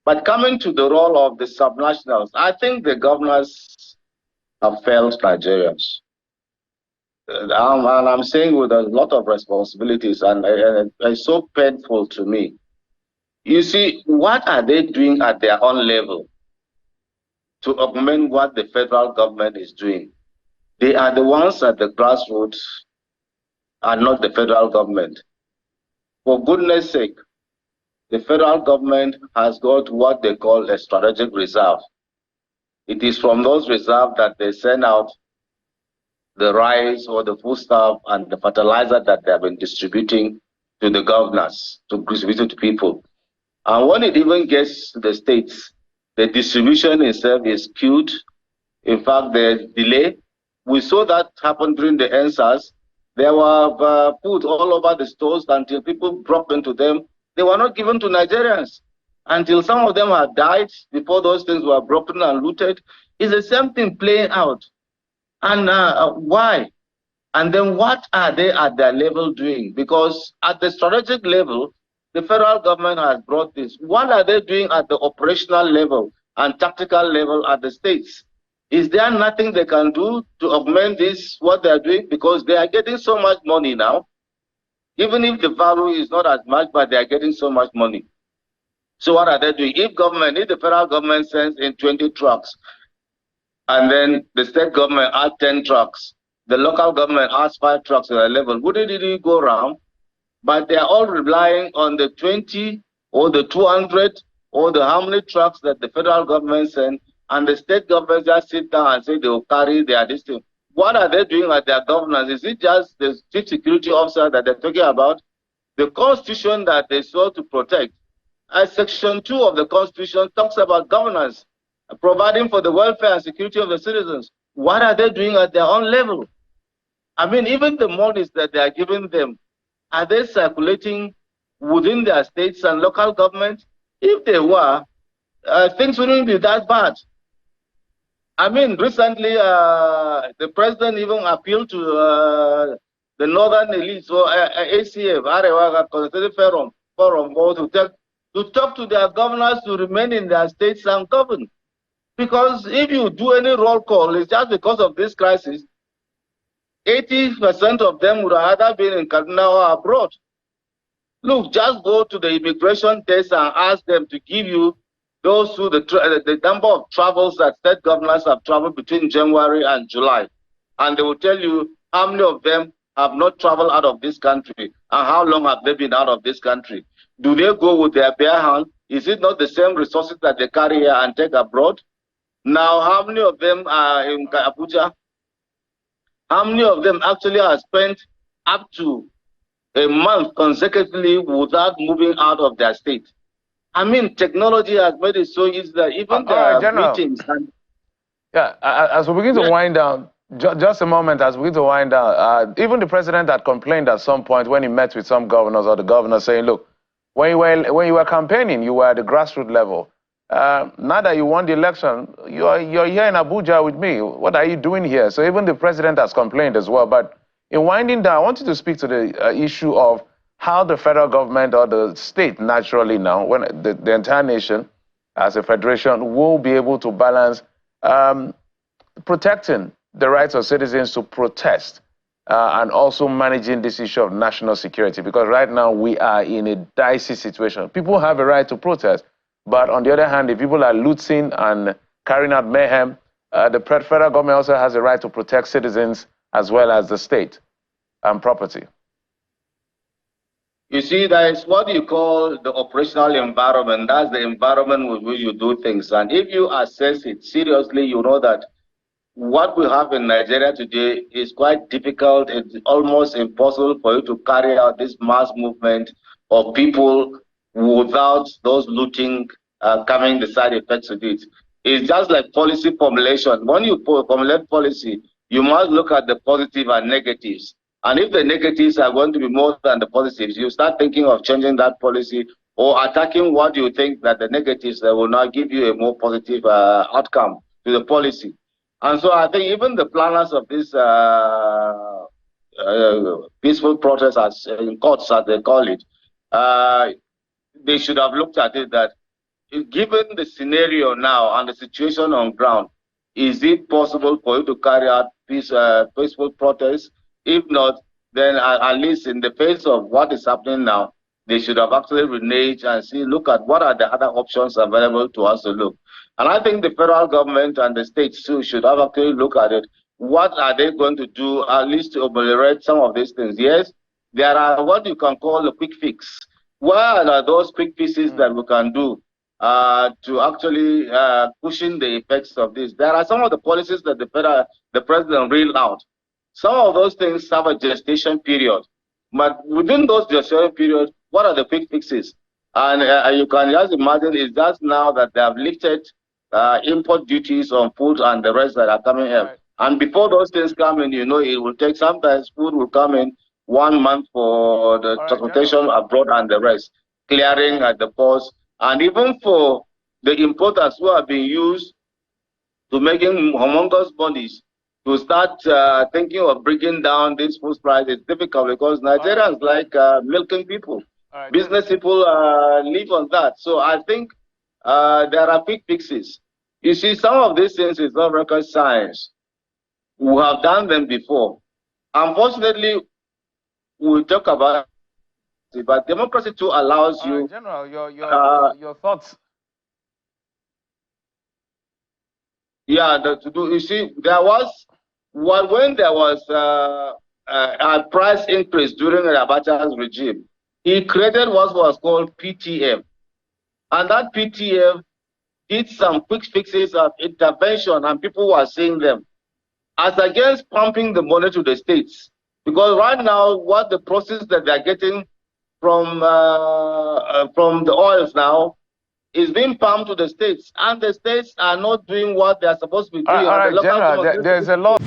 But coming to the role of the subnationals, I think the governors have failed Nigerians. And I'm saying with a lot of responsibilities, and it's so painful to me. You see, what are they doing at their own level to augment what the federal government is doing? They are the ones at the grassroots and not the federal government. For goodness sake, the federal government has got what they call a strategic reserve. It is from those reserves that they send out the rice or the foodstuff and the fertilizer that they have been distributing to the governors, to distribute it to people. And when it even gets to the states, the distribution itself is skewed. In fact, the delay. We saw that happen during the NSAS. There were food all over the stores until people broke into them. They were not given to Nigerians until some of them had died before those things were broken and looted. It's the same thing playing out. And why? And then what are they at their level doing? Because at the strategic level, the federal government has brought this. What are they doing at the operational level and tactical level at the states? Is there nothing they can do to augment this, what they're doing? Because they are getting so much money now. Even if the value is not as much, but they are getting so much money. So what are they doing? If the federal government sends in 20 trucks, and then the state government adds 10 trucks, the local government adds 5 trucks at a level, wouldn't it really go around? But they are all relying on the 20 or the 200 or the how many trucks that the federal government sends, and the state government just sit down and say they will carry their distance. What are they doing at their governance? Is it just the chief security officer that they're talking about? The constitution that they sought to protect, Section 2 of the constitution talks about governance, providing for the welfare and security of the citizens. What are they doing at their own level? I mean, even the monies that they are giving them, are they circulating within their states and local governments? If they were, things wouldn't be that bad. I mean, recently, the president even appealed to the northern elites, or ACF, Arewa Consultative Forum, or to talk to their governors to remain in their states and govern. Because if you do any roll call, it's just because of this crisis, 80% of them would have either been in Kaduna or abroad. Look, just go to the immigration desk and ask them to give you those who the number of travels that state governors have traveled between January and July. And they will tell you how many of them have not traveled out of this country and how long have they been out of this country. Do they go with their bare hand? Is it not the same resources that they carry here and take abroad? Now, how many of them are in Abuja? How many of them actually have spent up to a month consecutively without moving out of their state? I mean, technology has made it so easy that even the meetings. As we begin to wind down, just a moment, as we begin to wind down, even the president had complained at some point when he met with some governors, or the governor saying, look, when you were campaigning, you were at the grassroots level. Now that you won the election, you're here in Abuja with me. What are you doing here? So even the president has complained as well. But in winding down, I want you to speak to the issue of how the federal government or the state naturally now, when the entire nation as a federation will be able to balance protecting the rights of citizens to protest and also managing this issue of national security. Because right now we are in a dicey situation. People have a right to protest. But on the other hand, if people are looting and carrying out mayhem, the federal government also has a right to protect citizens as well as the state and property. You see, that is what you call the operational environment. That's the environment with which you do things. And if you assess it seriously, you know that what we have in Nigeria today is quite difficult. It's almost impossible for you to carry out this mass movement of people without those looting coming the side effects of it. It's just like policy formulation. When you formulate policy, you must look at the positive and negatives. And if the negatives are going to be more than the positives, you start thinking of changing that policy or attacking what you think that the negatives that will not give you a more positive outcome to the policy. And so I think even the planners of this peaceful protest, as in courts as they call it, they should have looked at it that given the scenario now and the situation on ground, is it possible for you to carry out peaceful protests? If not, then at least in the face of what is happening now, they should have actually reneged and look at what are the other options available to us to look. And I think the federal government and the states too should have actually look at it. What are they going to do at least to ameliorate some of these things? Yes, there are what you can call a quick fix. What are those quick fixes that we can do to actually cushion the effects of this? There are some of the policies that the president reeled out. Some of those things have a gestation period. But within those gestation periods, what are the quick fixes? And you can just imagine is that now that they have lifted import duties on food and the rest that are coming in. Right. And before those things come in, it will take, sometimes food will come in 1 month for the transportation abroad and the rest, clearing at the ports, and even for the importers who are being used to making humongous monies to start thinking of bringing down this food price. It's difficult because Nigerians like milking people. Business people live on that. So I think there are quick fixes. You see, some of these things is not rocket science. We have done them before. Unfortunately, we talk about it, but democracy too allows you. General, your thoughts. Yeah, you see, there was when there was a price increase during Abacha's regime. He created what was called PTF, and that PTF did some quick fixes of intervention, and people were seeing them as against pumping the money to the states. Because right now, what the process that they're getting from the oils now is being pumped to the states, and the states are not doing what they're supposed to be doing. All right, General, there's a lot.